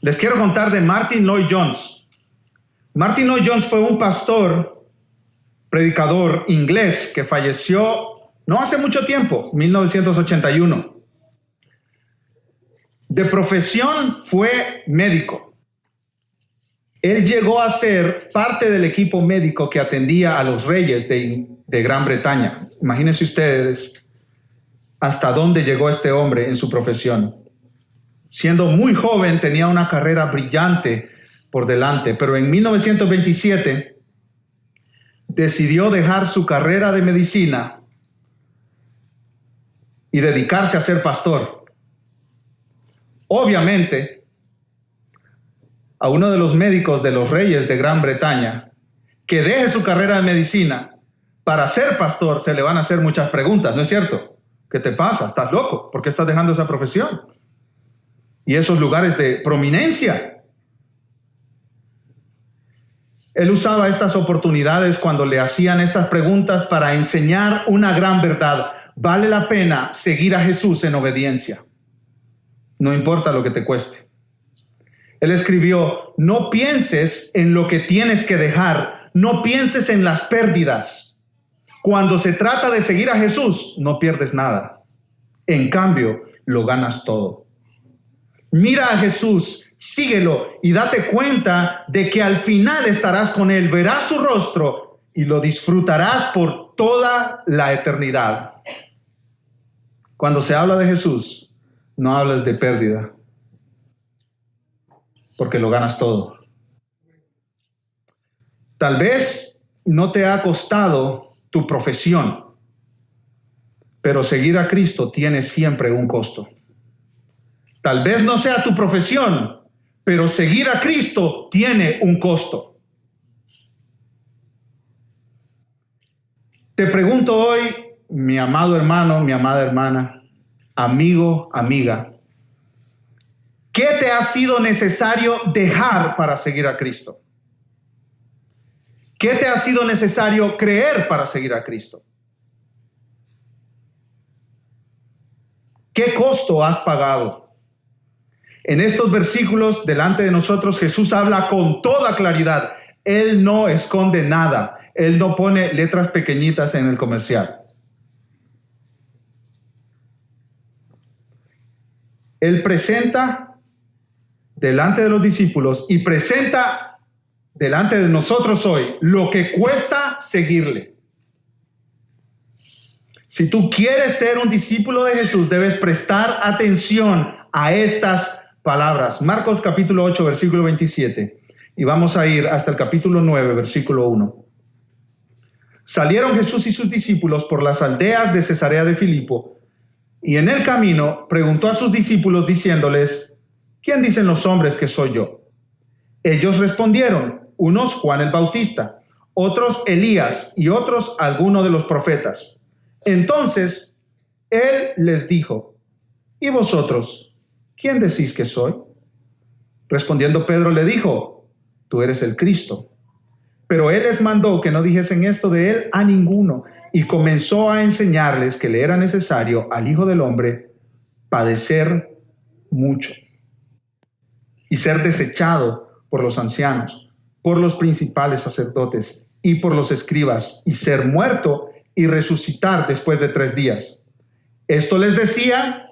Les quiero contar de Martyn Lloyd-Jones. Martyn Lloyd-Jones fue un pastor, predicador inglés que falleció no hace mucho tiempo, 1981. De profesión fue médico. Él llegó a ser parte del equipo médico que atendía a los reyes de Gran Bretaña. Imagínense ustedes hasta dónde llegó este hombre en su profesión. Siendo muy joven, tenía una carrera brillante por delante, pero en 1927 decidió dejar su carrera de medicina y dedicarse a ser pastor. Obviamente, a uno de los médicos de los reyes de Gran Bretaña que deje su carrera de medicina para ser pastor, se le van a hacer muchas preguntas, ¿no es cierto? ¿Qué te pasa? ¿Estás loco? ¿Por qué estás dejando esa profesión? Y esos lugares de prominencia. Él usaba estas oportunidades cuando le hacían estas preguntas para enseñar una gran verdad. Vale la pena seguir a Jesús en obediencia. No importa lo que te cueste. Él escribió, no pienses en lo que tienes que dejar, no pienses en las pérdidas. Cuando se trata de seguir a Jesús, no pierdes nada. En cambio, lo ganas todo. Mira a Jesús, síguelo y date cuenta de que al final estarás con Él, verás su rostro y lo disfrutarás por toda la eternidad. Cuando se habla de Jesús, no hablas de pérdida, porque lo ganas todo. Tal vez no te ha costado tu profesión, pero seguir a Cristo tiene siempre un costo. Tal vez no sea tu profesión, pero seguir a Cristo tiene un costo. Te pregunto hoy, mi amado hermano, mi amada hermana, amigo, amiga, ¿qué te ha sido necesario dejar para seguir a Cristo? ¿Qué te ha sido necesario creer para seguir a Cristo? ¿Qué costo has pagado? En estos versículos delante de nosotros Jesús habla con toda claridad. Él no esconde nada. Él no pone letras pequeñitas en el comercial. Él presenta delante de los discípulos y presenta delante de nosotros hoy lo que cuesta seguirle. Si tú quieres ser un discípulo de Jesús, debes prestar atención a estas palabras. Marcos capítulo 8, versículo 27. Y vamos a ir hasta el capítulo 9, versículo 1. Salieron Jesús y sus discípulos por las aldeas de Cesarea de Filipo, y en el camino preguntó a sus discípulos diciéndoles, ¿quién dicen los hombres que soy yo? Ellos respondieron, unos Juan el Bautista, otros Elías y otros alguno de los profetas. Entonces él les dijo, ¿y vosotros? ¿Quién decís que soy? Respondiendo Pedro le dijo, tú eres el Cristo. Pero él les mandó que no dijesen esto de él a ninguno, y comenzó a enseñarles que le era necesario al Hijo del Hombre padecer mucho y ser desechado por los ancianos, por los principales sacerdotes y por los escribas, y ser muerto y resucitar después de 3 días. Esto les decía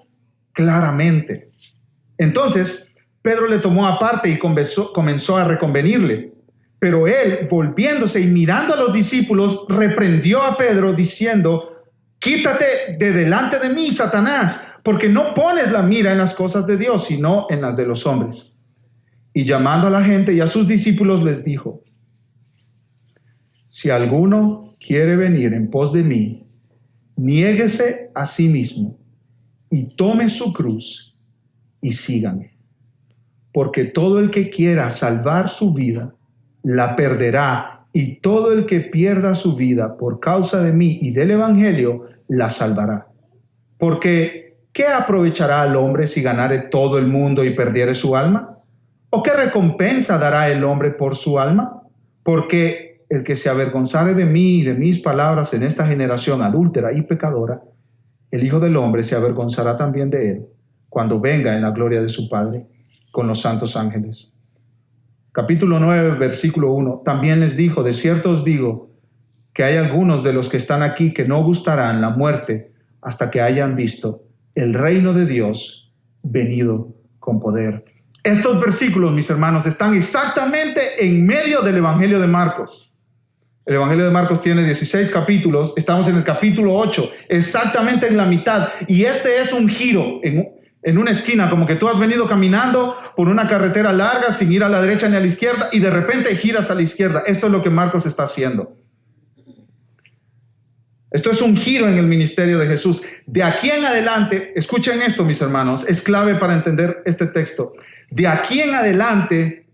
claramente. Entonces Pedro le tomó aparte y comenzó a reconvenirle. Pero él, volviéndose y mirando a los discípulos, reprendió a Pedro diciendo, quítate de delante de mí, Satanás, porque no pones la mira en las cosas de Dios, sino en las de los hombres. Y llamando a la gente y a sus discípulos les dijo, si alguno quiere venir en pos de mí, niéguese a sí mismo y tome su cruz y sígame. Porque todo el que quiera salvar su vida, la perderá, y todo el que pierda su vida por causa de mí y del evangelio, la salvará. Porque, ¿qué aprovechará al hombre si ganare todo el mundo y perdiere su alma? ¿O qué recompensa dará el hombre por su alma? Porque el que se avergonzare de mí y de mis palabras en esta generación adúltera y pecadora, el Hijo del Hombre se avergonzará también de él, cuando venga en la gloria de su Padre con los santos ángeles. Capítulo 9, versículo 1. También les dijo, de cierto os digo, que hay algunos de los que están aquí que no gustarán la muerte hasta que hayan visto el reino de Dios venido con poder. Estos versículos, mis hermanos, están exactamente en medio del Evangelio de Marcos. El Evangelio de Marcos tiene 16 capítulos, estamos en el capítulo 8, exactamente en la mitad. Y este es un giro en una esquina, como que tú has venido caminando por una carretera larga sin ir a la derecha ni a la izquierda y de repente giras a la izquierda. Esto es lo que Marcos está haciendo. Esto es un giro en el ministerio de Jesús. De aquí en adelante, escuchen esto, mis hermanos, es clave para entender este texto. De aquí en adelante,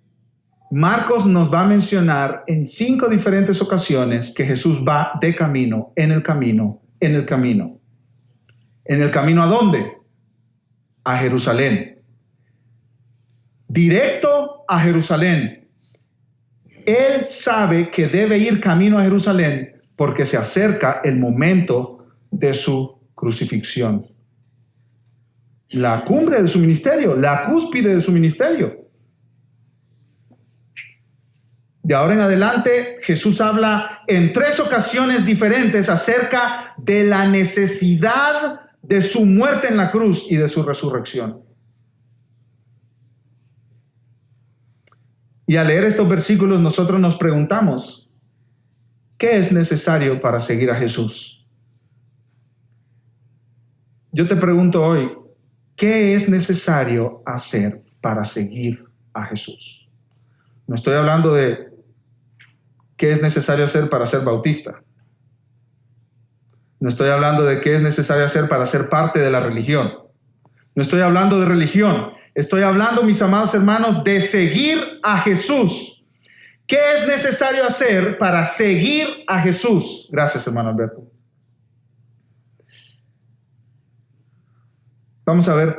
Marcos nos va a mencionar en 5 diferentes ocasiones que Jesús va de camino, en el camino, en el camino. ¿En el camino a dónde? A Jerusalén. Directo a Jerusalén. Él sabe que debe ir camino a Jerusalén porque se acerca el momento de su crucifixión. La cumbre de su ministerio, la cúspide de su ministerio. De ahora en adelante, Jesús habla en 3 ocasiones diferentes acerca de la necesidad de su muerte en la cruz y de su resurrección. Y al leer estos versículos, nosotros nos preguntamos, ¿qué es necesario para seguir a Jesús? Yo te pregunto hoy, ¿qué es necesario hacer para seguir a Jesús? No estoy hablando de qué es necesario hacer para ser bautista. No estoy hablando de qué es necesario hacer para ser parte de la religión. No estoy hablando de religión. Estoy hablando, mis amados hermanos, de seguir a Jesús. ¿Qué es necesario hacer para seguir a Jesús? Gracias, hermano Alberto. Vamos a ver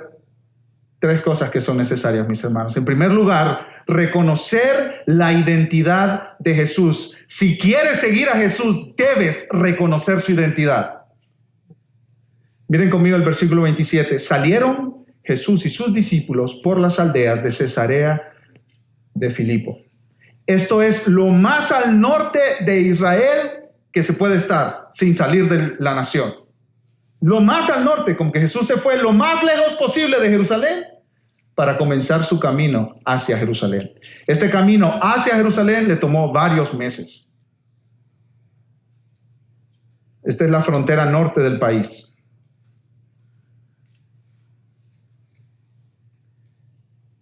3 cosas que son necesarias, mis hermanos. En primer lugar, reconocer la identidad de Jesús. Si quieres seguir a Jesús, debes reconocer su identidad. Miren conmigo el versículo 27. Salieron Jesús y sus discípulos por las aldeas de Cesarea de Filipo. Esto es lo más al norte de Israel que se puede estar sin salir de la nación. Lo más al norte, como que Jesús se fue lo más lejos posible de Jerusalén para comenzar su camino hacia Jerusalén. Este camino hacia Jerusalén le tomó varios meses. Esta es la frontera norte del país.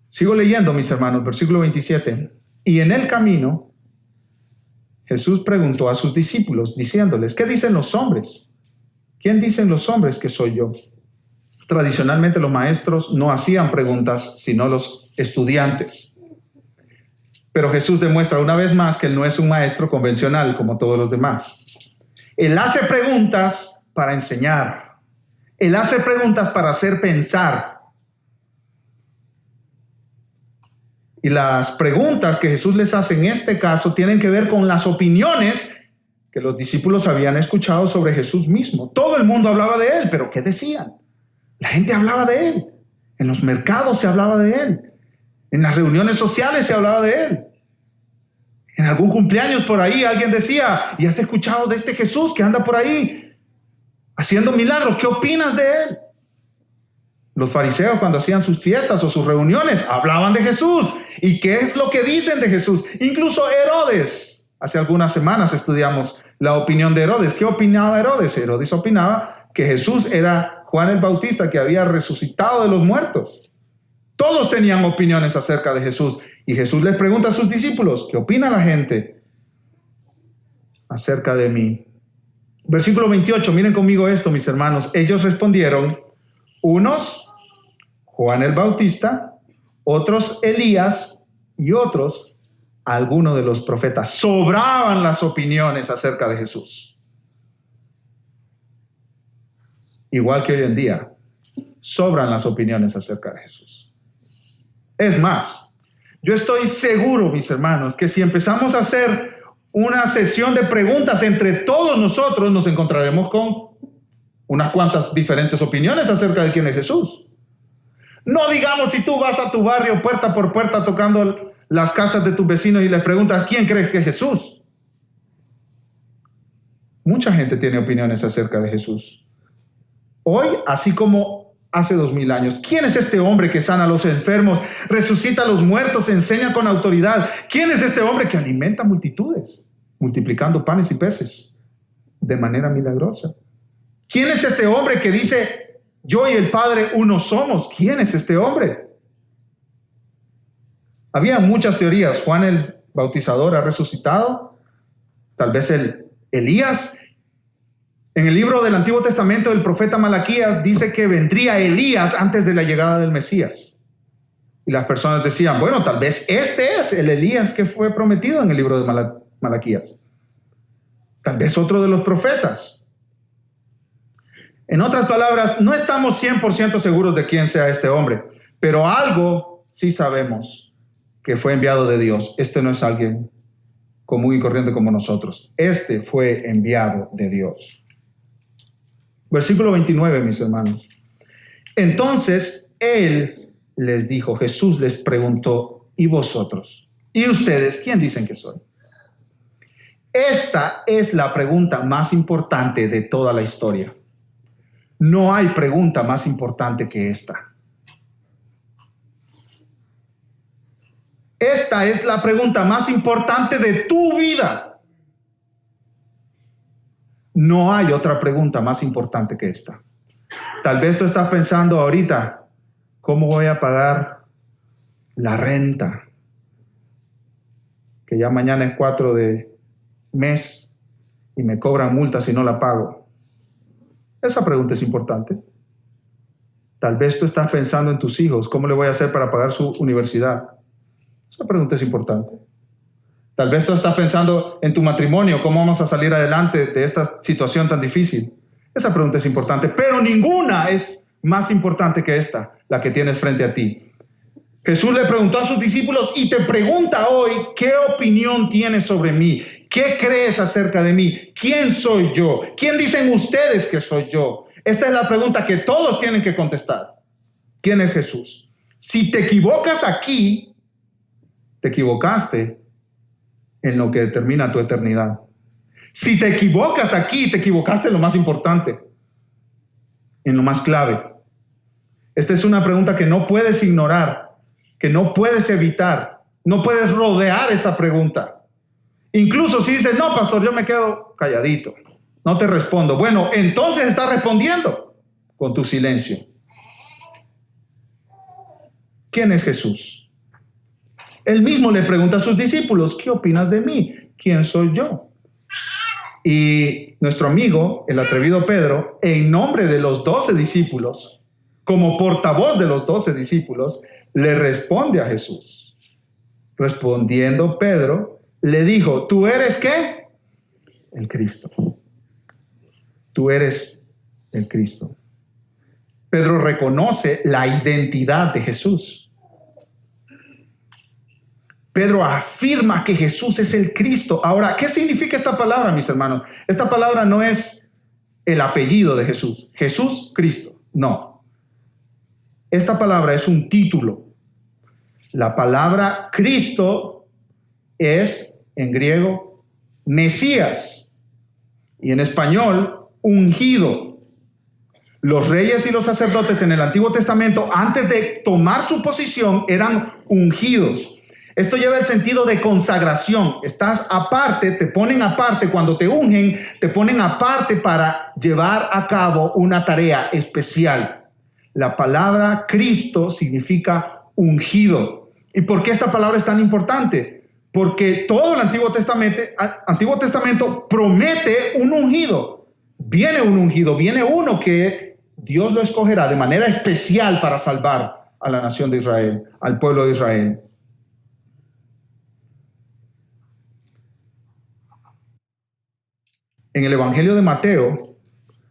Sigo leyendo, mis hermanos, versículo 27. Y en el camino, Jesús preguntó a sus discípulos, diciéndoles, ¿qué dicen los hombres? ¿Quién dicen los hombres que soy yo? Tradicionalmente los maestros no hacían preguntas, sino los estudiantes. Pero Jesús demuestra una vez más que Él no es un maestro convencional como todos los demás. Él hace preguntas para enseñar. Él hace preguntas para hacer pensar. Y las preguntas que Jesús les hace en este caso tienen que ver con las opiniones que los discípulos habían escuchado sobre Jesús mismo. Todo el mundo hablaba de Él, pero ¿qué decían? La gente hablaba de Él. En los mercados se hablaba de Él. En las reuniones sociales se hablaba de Él. En algún cumpleaños por ahí alguien decía, ¿y has escuchado de este Jesús que anda por ahí haciendo milagros? ¿Qué opinas de Él? Los fariseos, cuando hacían sus fiestas o sus reuniones, hablaban de Jesús. ¿Y qué es lo que dicen de Jesús? Incluso Herodes. Hace algunas semanas estudiamos la opinión de Herodes. ¿Qué opinaba Herodes? Herodes opinaba que Jesús era Juan el Bautista, que había resucitado de los muertos. Todos tenían opiniones acerca de Jesús. Y Jesús les pregunta a sus discípulos, ¿qué opina la gente acerca de mí? Versículo 28, miren conmigo esto, mis hermanos. Ellos respondieron, unos, Juan el Bautista, otros Elías y otros, alguno de los profetas. Sobraban las opiniones acerca de Jesús. Igual que hoy en día, sobran las opiniones acerca de Jesús. Es más, yo estoy seguro, mis hermanos, que si empezamos a hacer una sesión de preguntas entre todos nosotros, nos encontraremos con unas cuantas diferentes opiniones acerca de quién es Jesús. No digamos si tú vas a tu barrio puerta por puerta tocando las casas de tus vecinos y les preguntas, ¿quién crees que es Jesús? Mucha gente tiene opiniones acerca de Jesús. Hoy, así como hace 2000 años, ¿quién es este hombre que sana a los enfermos, resucita a los muertos, enseña con autoridad? ¿Quién es este hombre que alimenta multitudes, multiplicando panes y peces de manera milagrosa? ¿Quién es este hombre que dice, yo y el Padre uno somos? ¿Quién es este hombre? Había muchas teorías. Juan el Bautizador ha resucitado, tal vez Elías. En el libro del Antiguo Testamento, el profeta Malaquías dice que vendría Elías antes de la llegada del Mesías. Y las personas decían, bueno, tal vez este es el Elías que fue prometido en el libro de Malaquías. Tal vez otro de los profetas. En otras palabras, no estamos 100% seguros de quién sea este hombre, pero algo sí sabemos, que fue enviado de Dios. Este no es alguien común y corriente como nosotros. Este fue enviado de Dios. Versículo 29, mis hermanos. Entonces, él les dijo, Jesús les preguntó, ¿y vosotros? ¿Y ustedes quién dicen que soy? Esta es la pregunta más importante de toda la historia. No hay pregunta más importante que esta. Esta es la pregunta más importante de tu vida. No hay otra pregunta más importante que esta. Tal vez tú estás pensando ahorita, ¿cómo voy a pagar la renta? Que ya mañana es 4 de mes y me cobran multa si no la pago. Esa pregunta es importante. Tal vez tú estás pensando en tus hijos, ¿cómo le voy a hacer para pagar su universidad? Esa pregunta es importante. Tal vez tú estás pensando en tu matrimonio, ¿cómo vamos a salir adelante de esta situación tan difícil? Esa pregunta es importante, pero ninguna es más importante que esta, la que tienes frente a ti. Jesús le preguntó a sus discípulos y te pregunta hoy, ¿qué opinión tienes sobre mí? ¿Qué crees acerca de mí? ¿Quién soy yo? ¿Quién dicen ustedes que soy yo? Esta es la pregunta que todos tienen que contestar. ¿Quién es Jesús? Si te equivocas aquí, te equivocaste en lo que determina tu eternidad. Si te equivocas aquí, te equivocaste en lo más importante, en lo más clave. Esta es una pregunta que no puedes ignorar, que no puedes evitar, no puedes rodear esta pregunta. Incluso si dices, no, pastor, yo me quedo calladito, no te respondo. Bueno, entonces estás respondiendo con tu silencio. ¿Quién es Jesús? Él mismo le pregunta a sus discípulos, ¿qué opinas de mí? ¿Quién soy yo? Y nuestro amigo, el atrevido Pedro, en nombre de los 12 discípulos, como portavoz de los 12 discípulos, le responde a Jesús. Respondiendo Pedro, le dijo, ¿tú eres qué? El Cristo. Tú eres el Cristo. Pedro reconoce la identidad de Jesús. Pedro afirma que Jesús es el Cristo. Ahora, ¿qué significa esta palabra, mis hermanos? Esta palabra no es el apellido de Jesús. Jesús, Cristo. No. Esta palabra es un título. La palabra Cristo es, en griego, Mesías. Y en español, ungido. Los reyes y los sacerdotes en el Antiguo Testamento, antes de tomar su posición, eran ungidos. Esto lleva el sentido de consagración. Estás aparte, te ponen aparte. Cuando te ungen, te ponen aparte para llevar a cabo una tarea especial. La palabra Cristo significa ungido. ¿Y por qué esta palabra es tan importante? Porque todo el Antiguo Testamento promete un ungido. Viene un ungido, viene uno que Dios lo escogerá de manera especial para salvar a la nación de Israel, al pueblo de Israel. En el Evangelio de Mateo,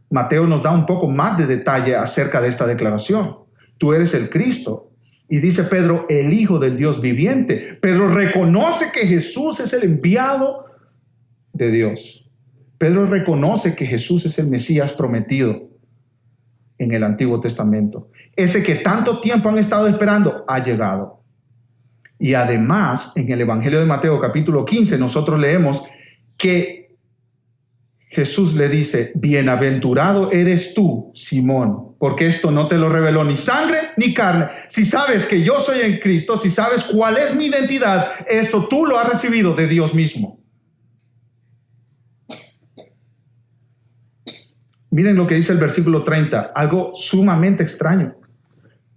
Mateo nos da un poco más de detalle acerca de esta declaración. Tú eres el Cristo. Y dice Pedro, el Hijo del Dios viviente. Pedro reconoce que Jesús es el enviado de Dios. Pedro reconoce que Jesús es el Mesías prometido. en el Antiguo Testamento. Ese que tanto tiempo han estado esperando ha llegado. Y además, en el Evangelio de Mateo capítulo 15, nosotros leemos que Jesús le dice: bienaventurado eres tú, Simón, porque esto no te lo reveló ni sangre ni carne. Si sabes que yo soy en Cristo, si sabes cuál es mi identidad, esto tú lo has recibido de Dios mismo. Miren lo que dice el versículo 30, algo sumamente extraño.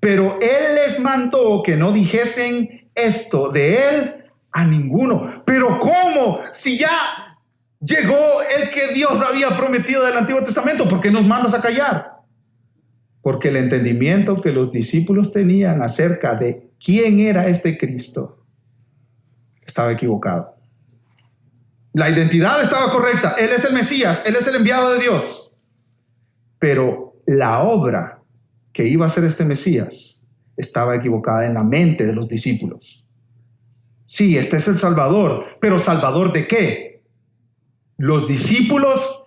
Pero Él les mandó que no dijesen esto de Él a ninguno. ¿Pero cómo? Si ya llegó el que Dios había prometido del Antiguo Testamento, ¿por qué nos mandas a callar? Porque el entendimiento que los discípulos tenían acerca de quién era este Cristo estaba equivocado. La identidad estaba correcta. Él es el Mesías, Él es el enviado de Dios. Pero la obra que iba a hacer este Mesías estaba equivocada en la mente de los discípulos. Sí, este es el Salvador, pero ¿Salvador de qué? Los discípulos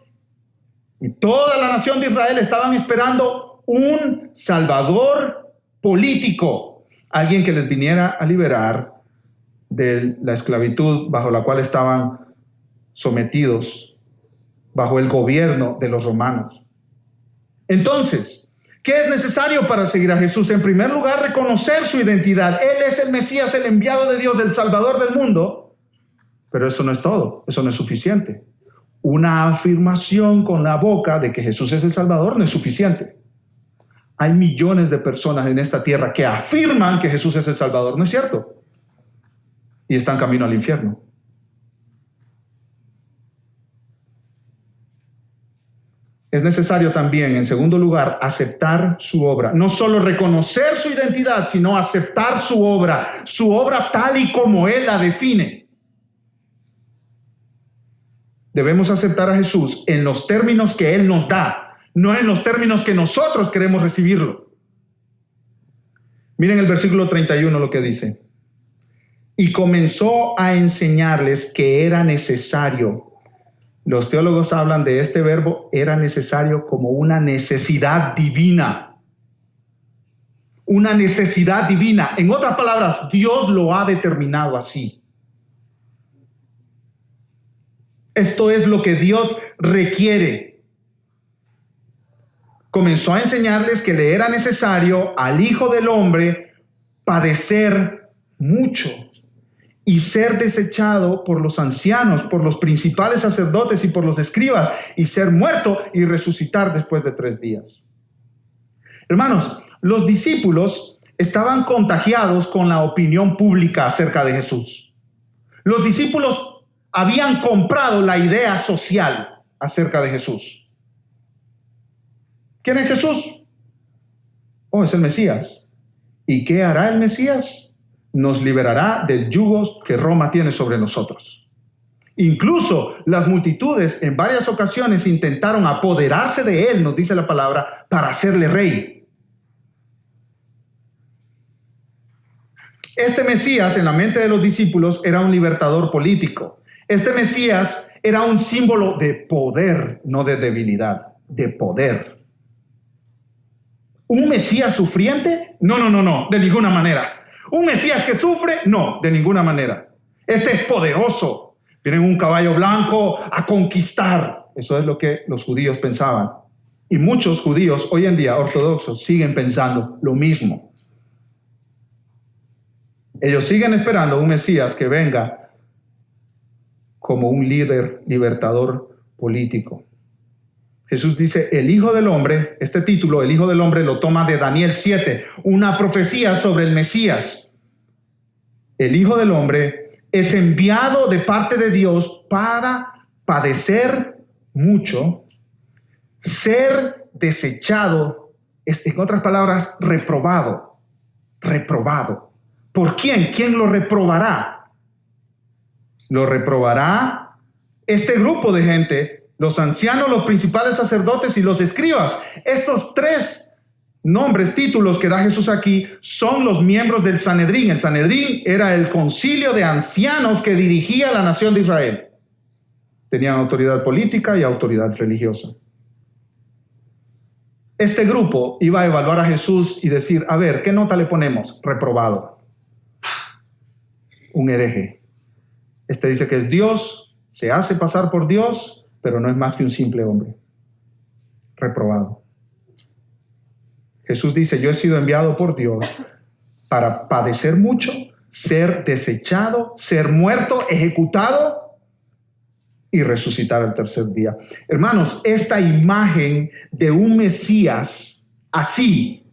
y toda la nación de Israel estaban esperando un Salvador político, alguien que les viniera a liberar de la esclavitud bajo la cual estaban sometidos, bajo el gobierno de los romanos. Entonces, ¿qué es necesario para seguir a Jesús? En primer lugar, reconocer su identidad. Él es el Mesías, el enviado de Dios, el Salvador del mundo. Pero eso no es todo, eso no es suficiente. Una afirmación con la boca de que Jesús es el Salvador no es suficiente. Hay millones de personas en esta tierra que afirman que Jesús es el Salvador, ¿no es cierto? Y están camino al infierno. Es necesario también, en segundo lugar, aceptar su obra. No solo reconocer su identidad, sino aceptar su obra tal y como Él la define. Debemos aceptar a Jesús en los términos que Él nos da, no en los términos que nosotros queremos recibirlo. Miren el versículo 31 lo que dice. Y comenzó a enseñarles que era necesario. Los teólogos hablan de este verbo, era necesario, como una necesidad divina. Una necesidad divina. En otras palabras, Dios lo ha determinado así. Esto es lo que Dios requiere. Comenzó a enseñarles que le era necesario al Hijo del Hombre padecer mucho y ser desechado por los ancianos, por los principales sacerdotes y por los escribas, y ser muerto y resucitar después de 3 días. Hermanos, los discípulos estaban contagiados con la opinión pública acerca de Jesús. Los discípulos habían comprado la idea social acerca de Jesús. ¿Quién es Jesús? Oh, es el Mesías. ¿Y qué hará el Mesías? Nos liberará del yugo que Roma tiene sobre nosotros. Incluso las multitudes en varias ocasiones intentaron apoderarse de él, nos dice la palabra, para hacerle rey. Este Mesías, en la mente de los discípulos, era un libertador político. Este Mesías era un símbolo de poder, no de debilidad, de poder. ¿Un Mesías sufriente? No, de ninguna manera. ¿Un Mesías que sufre? No, de ninguna manera. Este es poderoso. Viene en un caballo blanco a conquistar. Eso es lo que los judíos pensaban. Y muchos judíos hoy en día ortodoxos siguen pensando lo mismo. Ellos siguen esperando un Mesías que venga como un líder libertador político. Jesús dice, el Hijo del Hombre, este título, el Hijo del Hombre, lo toma de Daniel 7, una profecía sobre el Mesías. El Hijo del Hombre es enviado de parte de Dios para padecer mucho, ser desechado, en otras palabras, reprobado. ¿Por quién? ¿Quién lo reprobará? Lo reprobará este grupo de gente, los ancianos, los principales sacerdotes y los escribas. Estos 3 nombres, títulos que da Jesús aquí, son los miembros del Sanedrín. El Sanedrín era el concilio de ancianos que dirigía la nación de Israel. Tenían autoridad política y autoridad religiosa. Este grupo iba a evaluar a Jesús y decir, a ver, ¿qué nota le ponemos? Reprobado. Un hereje. Este dice que es Dios, se hace pasar por Dios, pero no es más que un simple hombre. Reprobado. Jesús dice, yo he sido enviado por Dios para padecer mucho, ser desechado, ser muerto, ejecutado y resucitar al tercer día. Hermanos, esta imagen de un Mesías así,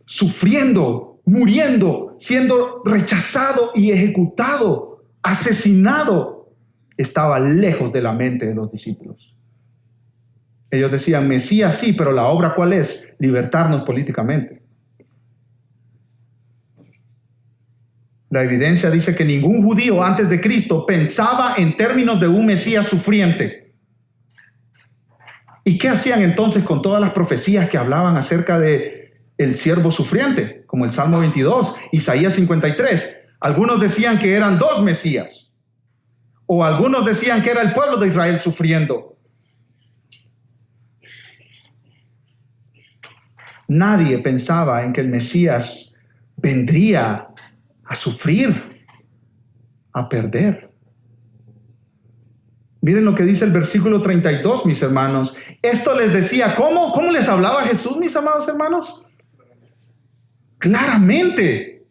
sufriendo, muriendo, siendo rechazado y ejecutado, asesinado, estaba lejos de la mente de los discípulos. Ellos decían, Mesías sí, pero la obra ¿cuál es? Libertarnos políticamente. La evidencia dice que ningún judío antes de Cristo pensaba en términos de un Mesías sufriente. ¿Y qué hacían entonces con todas las profecías que hablaban acerca de el siervo sufriente? Como el Salmo 22, Isaías 53. Algunos decían que eran dos Mesías. O algunos decían que era el pueblo de Israel sufriendo. Nadie pensaba en que el Mesías vendría a sufrir, a perder. Miren lo que dice el versículo 32, mis hermanos. Esto les decía, ¿cómo? ¿Cómo les hablaba Jesús, mis amados hermanos? Claramente.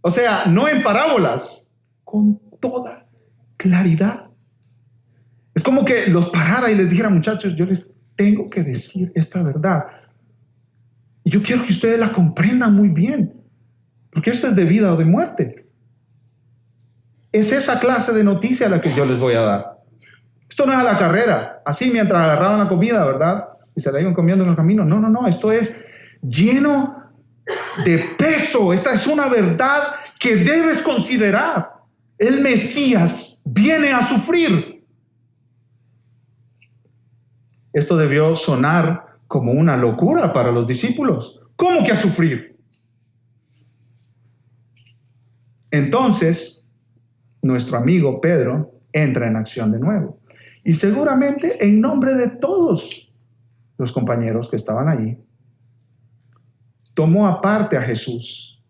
O sea, no en parábolas, con toda claridad. Es como que los parara y les dijera, muchachos, yo les tengo que decir esta verdad. Y yo quiero que ustedes la comprendan muy bien. Porque esto es de vida o de muerte. Es esa clase de noticia la que yo les voy a dar. Esto no es a la carrera, así mientras agarraban la comida, ¿verdad? Y se la iban comiendo en el camino. No, no, no, esto es lleno de peso. Esta es una verdad que debes considerar. El Mesías viene a sufrir. Esto debió sonar como una locura para los discípulos. ¿Cómo que a sufrir? Entonces, nuestro amigo Pedro entra en acción de nuevo. Y seguramente en nombre de todos los compañeros que estaban allí, tomó aparte a Jesús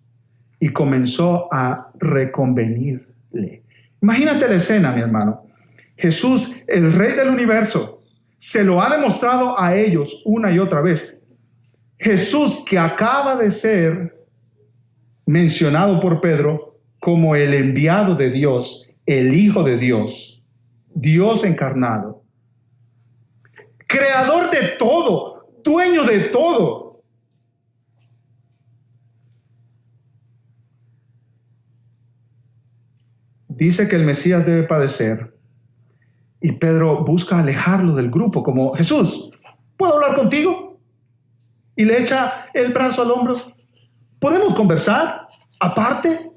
y comenzó a reconvenirle. Imagínate la escena, mi hermano. Jesús, el Rey del universo, se lo ha demostrado a ellos una y otra vez. Jesús, que acaba de ser mencionado por Pedro como el enviado de Dios, el Hijo de Dios, Dios encarnado, creador de todo, dueño de todo. Dice que el Mesías debe padecer y Pedro busca alejarlo del grupo como, Jesús, ¿puedo hablar contigo? Y le echa el brazo al hombro. ¿Podemos conversar aparte?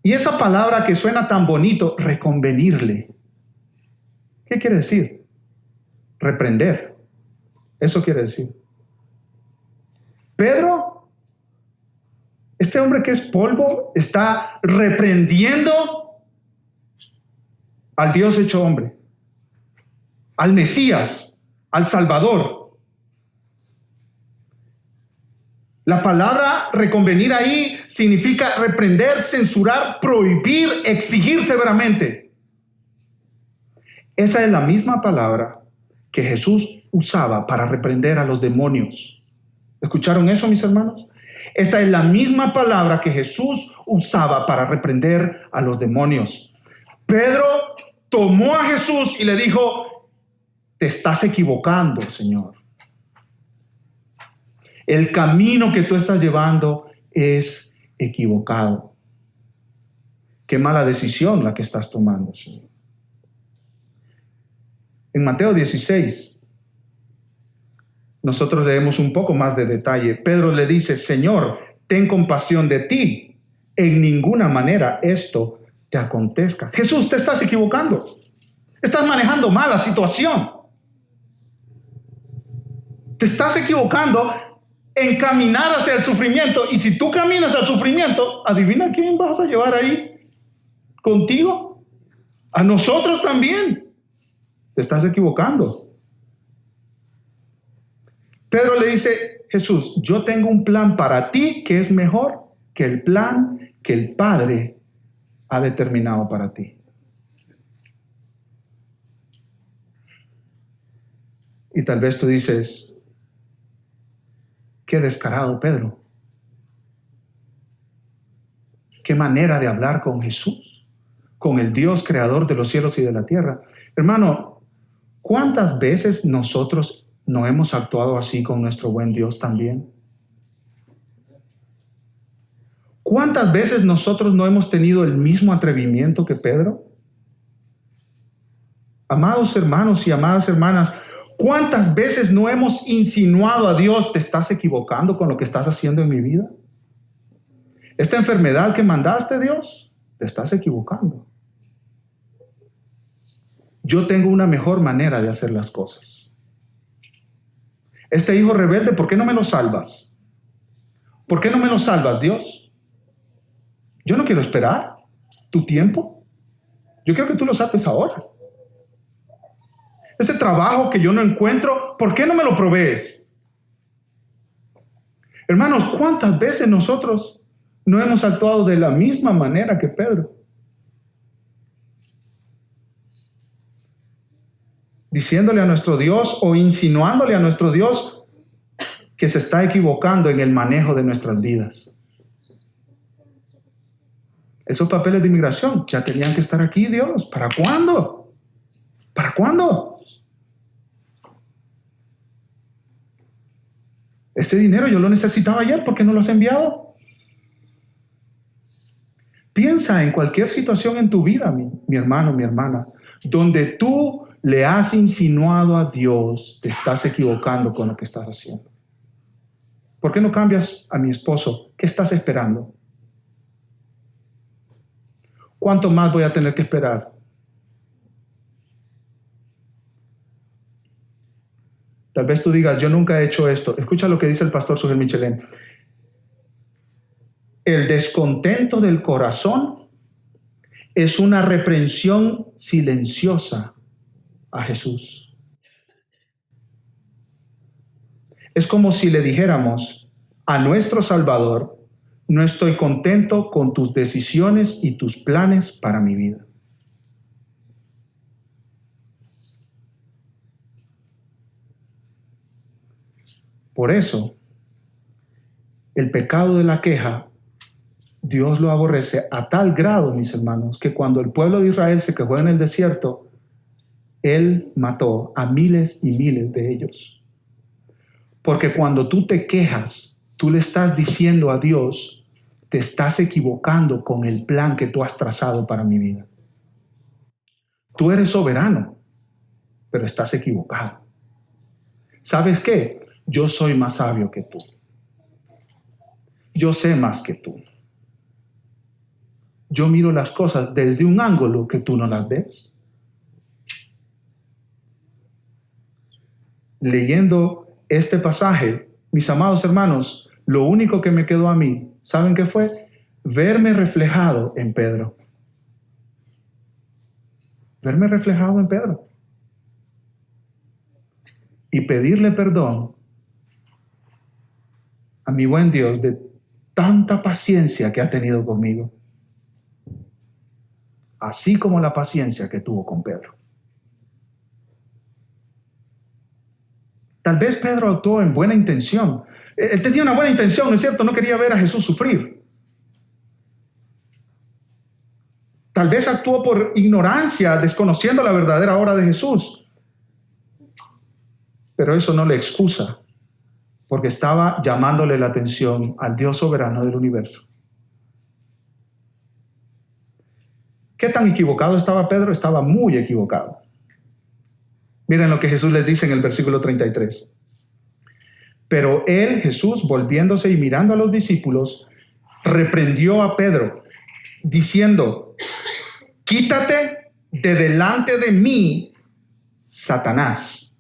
Y esa palabra que suena tan bonito, reconvenirle. ¿Qué quiere decir? Reprender. Eso quiere decir. Pedro, este hombre que es polvo, está reprendiendo al Dios hecho hombre, al Mesías, al Salvador. La palabra reconvenir ahí significa reprender, censurar, prohibir, exigir severamente. Esa es la misma palabra que Jesús usaba para reprender a los demonios. ¿Escucharon eso, mis hermanos? Esta es la misma palabra que Jesús usaba para reprender a los demonios. Pedro tomó a Jesús y le dijo, te estás equivocando, Señor. El camino que tú estás llevando es equivocado. Qué mala decisión la que estás tomando, Señor. En Mateo 16, nosotros leemos un poco más de detalle. Pedro le dice, Señor, ten compasión de ti. En ninguna manera esto te acontezca. Jesús, te estás equivocando. Estás manejando mal la situación. Te estás equivocando en caminar hacia el sufrimiento. Y si tú caminas al sufrimiento, adivina quién vas a llevar ahí contigo. A nosotros también. Te estás equivocando. Pedro le dice, Jesús, yo tengo un plan para ti que es mejor que el plan que el Padre ha determinado para ti. Y tal vez tú dices, qué descarado, Pedro. Qué manera de hablar con Jesús, con el Dios creador de los cielos y de la tierra. Hermano, ¿cuántas veces nosotros no hemos actuado así con nuestro buen Dios también? ¿Cuántas veces nosotros no hemos tenido el mismo atrevimiento que Pedro? Amados hermanos y amadas hermanas, ¿cuántas veces no hemos insinuado a Dios, te estás equivocando con lo que estás haciendo en mi vida? Esta enfermedad que mandaste, Dios, te estás equivocando. Yo tengo una mejor manera de hacer las cosas. Este hijo rebelde, ¿por qué no me lo salvas? ¿Por qué no me lo salvas, Dios? Yo no quiero esperar tu tiempo. Yo quiero que tú lo salves ahora. Ese trabajo que yo no encuentro, ¿por qué no me lo provees? Hermanos, ¿cuántas veces nosotros no hemos actuado de la misma manera que Pedro? Diciéndole a nuestro Dios o insinuándole a nuestro Dios que se está equivocando en el manejo de nuestras vidas. Esos papeles de inmigración ya tenían que estar aquí, Dios. ¿Para cuándo? ¿Para cuándo? Ese dinero yo lo necesitaba ayer, ¿por qué no lo has enviado? Piensa en cualquier situación en tu vida, mi hermano, mi hermana, donde tú le has insinuado a Dios, te estás equivocando con lo que estás haciendo. ¿Por qué no cambias a mi esposo? ¿Qué estás esperando? ¿Cuánto más voy a tener que esperar? Tal vez tú digas, yo nunca he hecho esto. Escucha lo que dice el pastor Sugel Michelén. El descontento del corazón es una reprensión silenciosa a Jesús. Es como si le dijéramos a nuestro Salvador, no estoy contento con tus decisiones y tus planes para mi vida. Por eso, el pecado de la queja, Dios lo aborrece a tal grado, mis hermanos, que cuando el pueblo de Israel se quejó en el desierto, Él mató a miles y miles de ellos. Porque cuando tú te quejas, tú le estás diciendo a Dios, te estás equivocando con el plan que tú has trazado para mi vida. Tú eres soberano, pero estás equivocado. ¿Sabes qué? Yo soy más sabio que tú. Yo sé más que tú. Yo miro las cosas desde un ángulo que tú no las ves. Leyendo este pasaje, mis amados hermanos, lo único que me quedó a mí, ¿saben qué fue? Verme reflejado en Pedro. Verme reflejado en Pedro. Y pedirle perdón a mi buen Dios de tanta paciencia que ha tenido conmigo. Así como la paciencia que tuvo con Pedro. Tal vez Pedro actuó en buena intención. Él tenía una buena intención, ¿es cierto? No quería ver a Jesús sufrir. Tal vez actuó por ignorancia, desconociendo la verdadera obra de Jesús. Pero eso no le excusa, porque estaba llamándole la atención al Dios soberano del universo. ¿Qué tan equivocado estaba Pedro? Estaba muy equivocado. Miren lo que Jesús les dice en el versículo 33. Pero él, Jesús, volviéndose y mirando a los discípulos, reprendió a Pedro, diciendo, quítate de delante de mí, Satanás,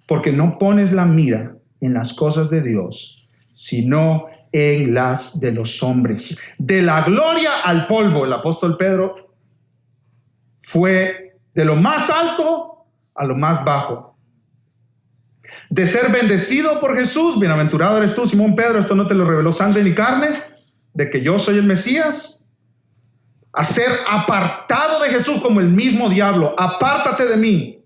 porque no pones la mira en las cosas de Dios, sino en las de los hombres. De la gloria al polvo, el apóstol Pedro fue de lo más alto a lo más bajo. de ser bendecido por Jesús. Bienaventurado eres tú, Simón Pedro, esto no te lo reveló sangre ni carne, de que yo soy el Mesías. A ser apartado de Jesús como el mismo diablo. Apártate de mí.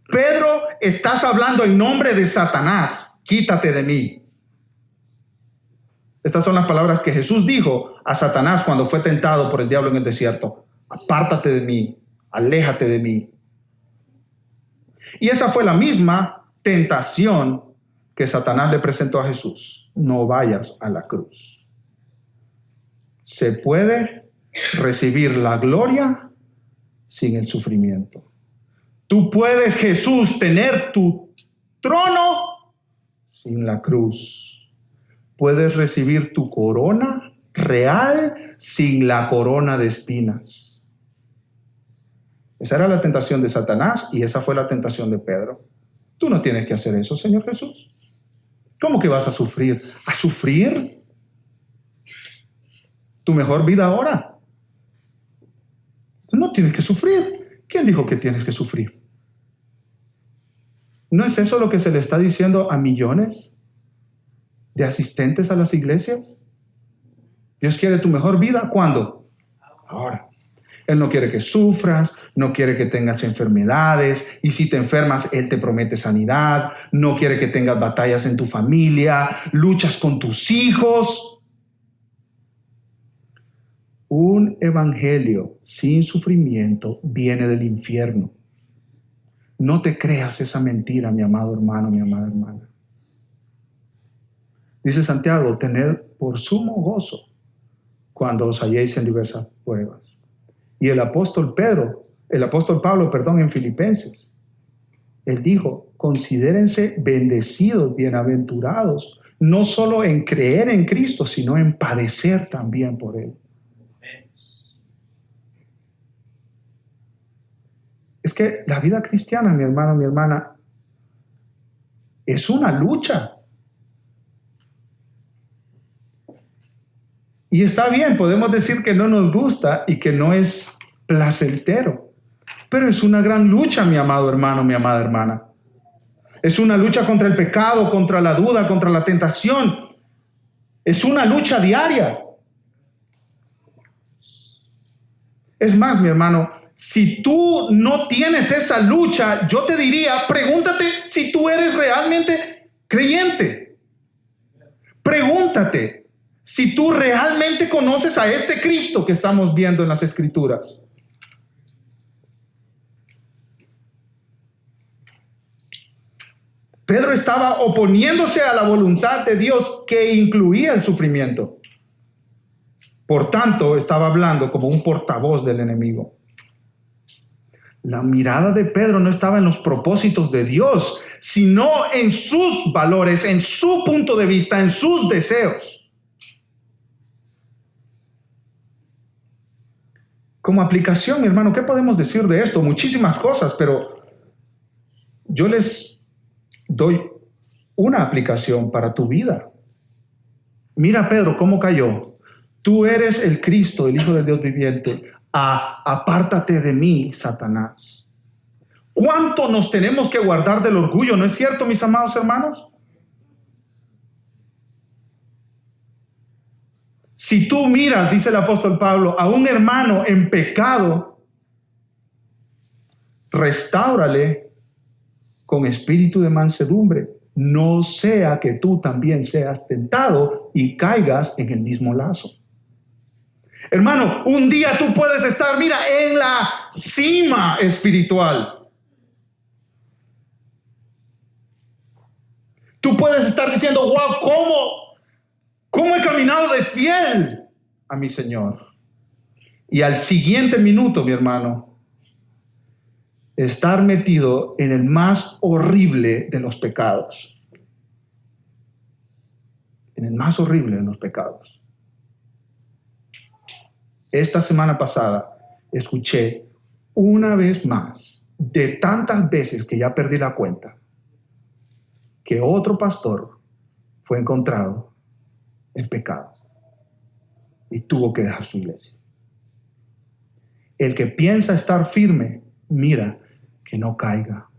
Pedro, estás hablando en nombre de Satanás. Quítate de mí. Estas son las palabras que Jesús dijo a Satanás cuando fue tentado por el diablo en el desierto. Apártate de mí, aléjate de mí. Y esa fue la misma tentación que Satanás le presentó a Jesús. No vayas a la cruz. Se puede recibir la gloria sin el sufrimiento. Tú puedes, Jesús, tener tu trono sin la cruz. Puedes recibir tu corona real sin la corona de espinas. Esa era la tentación de Satanás y esa fue la tentación de Pedro. Tú no tienes que hacer eso, Señor Jesús. ¿Cómo que vas a sufrir? ¿A sufrir? Tu mejor vida ahora. No tienes que sufrir. ¿Quién dijo que tienes que sufrir? ¿No es eso lo que se le está diciendo a millones de asistentes a las iglesias? Dios quiere tu mejor vida. ¿Cuándo? Ahora. Él no quiere que sufras, no quiere que tengas enfermedades, y si te enfermas, Él te promete sanidad. No quiere que tengas batallas en tu familia, luchas con tus hijos. Un evangelio sin sufrimiento viene del infierno. No te creas esa mentira, mi amado hermano, mi amada hermana. Dice Santiago, tened por sumo gozo cuando os halléis en diversas pruebas. Y el apóstol Pablo, en Filipenses, él dijo, considérense bendecidos, bienaventurados, no solo en creer en Cristo, sino en padecer también por Él. Es que la vida cristiana, mi hermano, mi hermana, es una lucha. Y está bien, podemos decir que no nos gusta y que no es placentero, pero es una gran lucha, mi amado hermano, mi amada hermana. Es una lucha contra el pecado, contra la duda, contra la tentación. Es una lucha diaria. Es más, mi hermano, si tú no tienes esa lucha, yo te diría, pregúntate si tú eres realmente creyente. Pregúntate si tú realmente conoces a este Cristo que estamos viendo en las Escrituras. Pedro estaba oponiéndose a la voluntad de Dios que incluía el sufrimiento. Por tanto, estaba hablando como un portavoz del enemigo. La mirada de Pedro no estaba en los propósitos de Dios, sino en sus valores, en su punto de vista, en sus deseos. Como aplicación, mi hermano, ¿qué podemos decir de esto? Muchísimas cosas, pero yo les doy una aplicación para tu vida. Mira, Pedro, cómo cayó. Tú eres el Cristo, el Hijo del Dios viviente. Apártate de mí, Satanás. ¿Cuánto nos tenemos que guardar del orgullo? ¿No es cierto, mis amados hermanos? Si tú miras, dice el apóstol Pablo, a un hermano en pecado, restáurale con espíritu de mansedumbre. No sea que tú también seas tentado y caigas en el mismo lazo. Hermano, un día tú puedes estar, mira, en la cima espiritual. Tú puedes estar diciendo, wow, ¿cómo he caminado de fiel a mi Señor? Y al siguiente minuto, mi hermano, estar metido en el más horrible de los pecados. En el más horrible de los pecados. Esta semana pasada escuché una vez más, de tantas veces que ya perdí la cuenta, que otro pastor fue encontrado en pecado y tuvo que dejar su iglesia. El que piensa estar firme, mira que no caiga,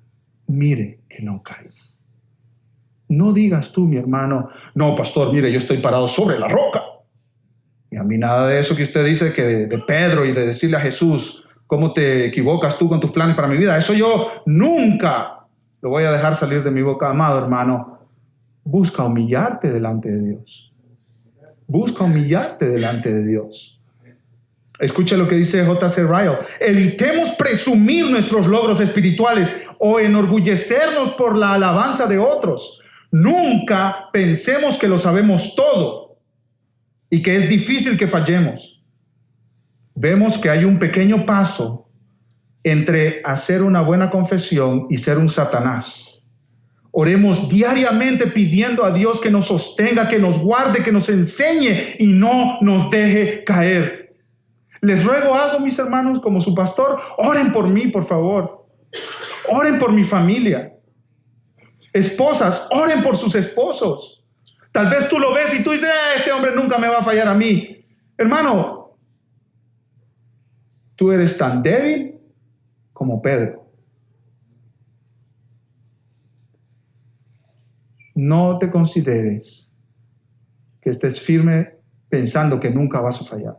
mire que no caiga. No digas tú, mi hermano, no, pastor, mire, yo estoy parado sobre la roca. Y a mí nada de eso que usted dice, que de Pedro y de decirle a Jesús, ¿cómo te equivocas tú con tus planes para mi vida? Eso yo nunca lo voy a dejar salir de mi boca. Amado hermano, busca humillarte delante de Dios. Busca humillarte delante de Dios. Escucha lo que dice J.C. Ryle. Evitemos presumir nuestros logros espirituales o enorgullecernos por la alabanza de otros. Nunca pensemos que lo sabemos todo y que es difícil que fallemos. Vemos que hay un pequeño paso entre hacer una buena confesión y ser un Satanás. Oremos diariamente pidiendo a Dios que nos sostenga, que nos guarde, que nos enseñe y no nos deje caer. Les ruego algo, mis hermanos, como su pastor, oren por mí, por favor. Oren por mi familia. Esposas, oren por sus esposos. Tal vez tú lo ves y tú dices, este hombre nunca me va a fallar a mí. Hermano, tú eres tan débil como Pedro. No te consideres que estés firme pensando que nunca vas a fallar.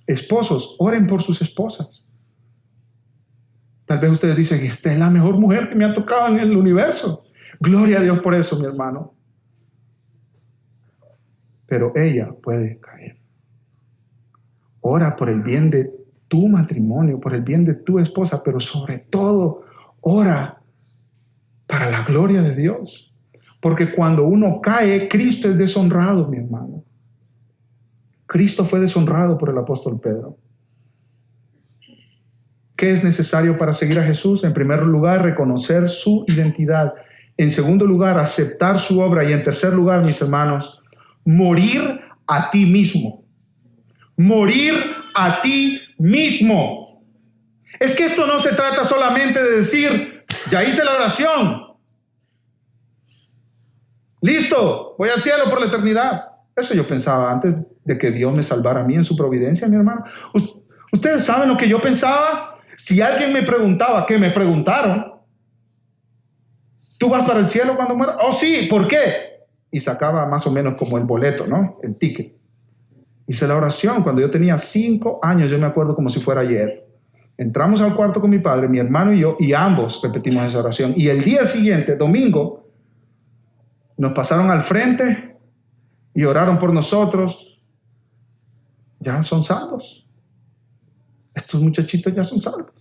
Esposos, oren por sus esposas. Tal vez ustedes dicen, esta es la mejor mujer que me ha tocado en el universo. Gloria a Dios por eso, mi hermano. Pero ella puede caer. Ora por el bien de tu matrimonio, por el bien de tu esposa, pero sobre todo, ora para la gloria de Dios. Porque cuando uno cae, Cristo es deshonrado, mi hermano. Cristo fue deshonrado por el apóstol Pedro. ¿Qué es necesario para seguir a Jesús? En primer lugar, reconocer su identidad. En segundo lugar, aceptar su obra. Y en tercer lugar, mis hermanos, morir a ti mismo. Morir a ti mismo. Es que esto no se trata solamente de decir, ya hice la oración. Listo, voy al cielo por la eternidad. Eso yo pensaba antes de que Dios me salvara a mí en su providencia, mi hermano. Ustedes saben lo que yo pensaba. Si alguien me preguntaba, que me preguntaron, ¿tú vas para el cielo cuando mueras? Oh, sí, ¿por qué? Y sacaba más o menos como el boleto, ¿no? El ticket. Hice la oración cuando yo tenía 5 años, yo me acuerdo como si fuera ayer. Entramos al cuarto con mi padre, mi hermano y yo, y ambos repetimos esa oración. Y el día siguiente, domingo, nos pasaron al frente y oraron por nosotros. Ya son salvos. Estos muchachitos ya son salvos.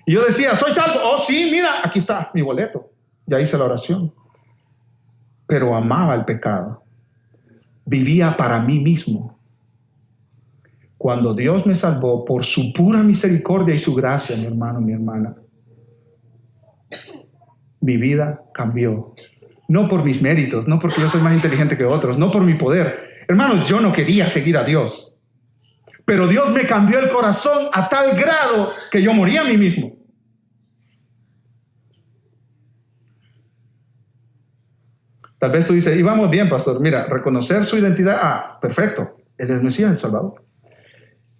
Y yo decía, soy salvo. Oh, sí, mira, aquí está mi boleto. Ya hice la oración. Pero amaba el pecado. Vivía para mí mismo. Cuando Dios me salvó por su pura misericordia y su gracia, mi hermano, mi hermana, mi vida cambió. No por mis méritos, no porque yo soy más inteligente que otros, no por mi poder. Hermanos, yo no quería seguir a Dios. Pero Dios me cambió el corazón a tal grado que yo moría a mí mismo. Tal vez tú dices, y vamos bien, pastor. Mira, reconocer su identidad. Ah, perfecto. Él es el Mesías, el Salvador.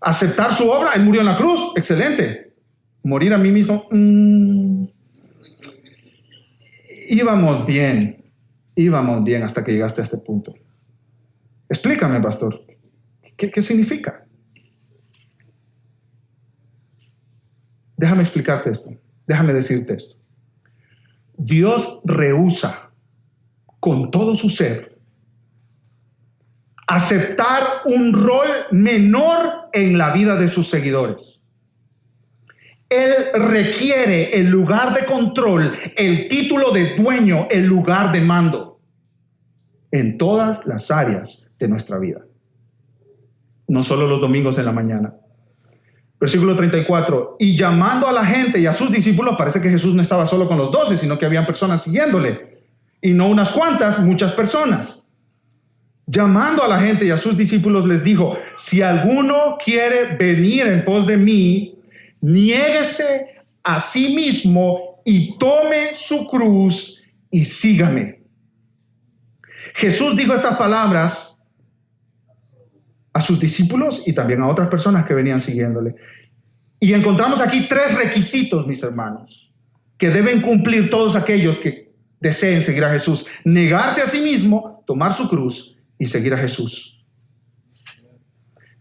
Aceptar su obra. Él murió en la cruz. Excelente. Morir a mí mismo. Íbamos bien. Íbamos bien hasta que llegaste a este punto. Explícame, pastor. ¿Qué significa? Déjame explicarte esto. Déjame decirte esto. Dios rehúsa con todo su ser aceptar un rol menor en la vida de sus seguidores. Él requiere el lugar de control, el título de dueño, el lugar de mando en todas las áreas de nuestra vida. No solo los domingos en la mañana. Versículo 34, y llamando a la gente y a sus discípulos, parece que Jesús no estaba solo con los 12, sino que habían personas siguiéndole. Y no unas cuantas, muchas personas. Llamando a la gente y a sus discípulos les dijo, si alguno quiere venir en pos de mí, niéguese a sí mismo y tome su cruz y sígame. Jesús dijo estas palabras a sus discípulos y también a otras personas que venían siguiéndole. Y encontramos aquí 3 requisitos, mis hermanos. que deben cumplir todos aquellos que deseen seguir a Jesús. Negarse a sí mismo, tomar su cruz y seguir a Jesús.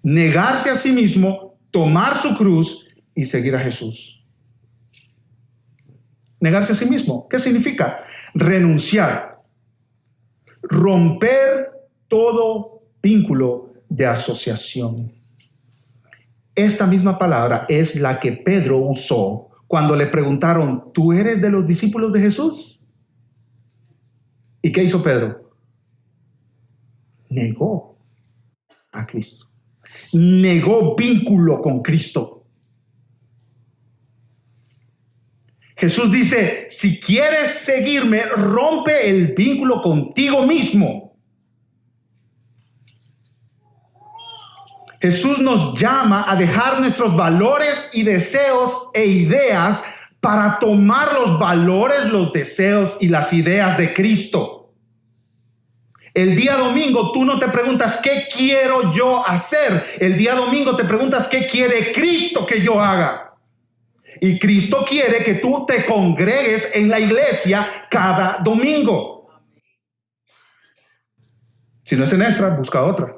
Negarse a sí mismo, tomar su cruz y seguir a Jesús. Negarse a sí mismo, ¿qué significa? Renunciar, romper todo vínculo de asociación. Esta misma palabra es la que Pedro usó cuando le preguntaron, ¿tú eres de los discípulos de Jesús? ¿Y qué hizo Pedro? Negó a Cristo. Negó vínculo con Cristo. Jesús dice, si quieres seguirme, rompe el vínculo contigo mismo. Jesús nos llama a dejar nuestros valores y deseos e ideas para tomar los valores, los deseos y las ideas de Cristo. El día domingo tú no te preguntas ¿qué quiero yo hacer? El día domingo te preguntas ¿qué quiere Cristo que yo haga? Y Cristo quiere que tú te congregues en la iglesia cada domingo. Si no es en esta, busca otra.